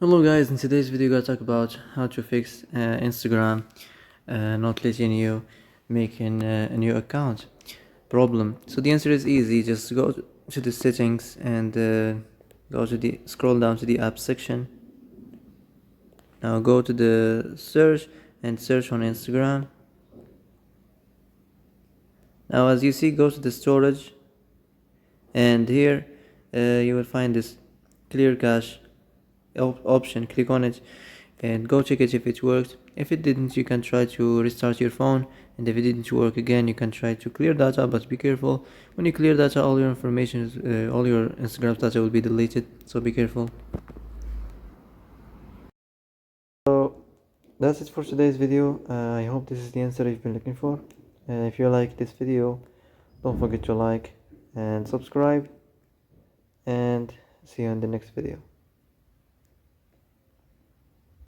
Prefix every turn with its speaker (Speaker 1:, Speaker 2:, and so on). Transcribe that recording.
Speaker 1: Hello guys, in today's video I'm gonna talk about how to fix Instagram not letting you make a new account problem. So the answer is easy. Just go to the settings and go to the scroll down to the app section. Now go to the search and search on Instagram. Now as you see, go to the storage and here you will find this clear cache option. Click on it and go check it if it worked. If it didn't, you can try to restart your phone, and if it didn't work again, you can try to clear data, but be careful. When you clear data, all your information, all your Instagram data will be deleted, so be careful. So that's it for today's video. I hope this is the answer you've been looking for. If you like this video, don't forget to like and subscribe, and see you in the next video.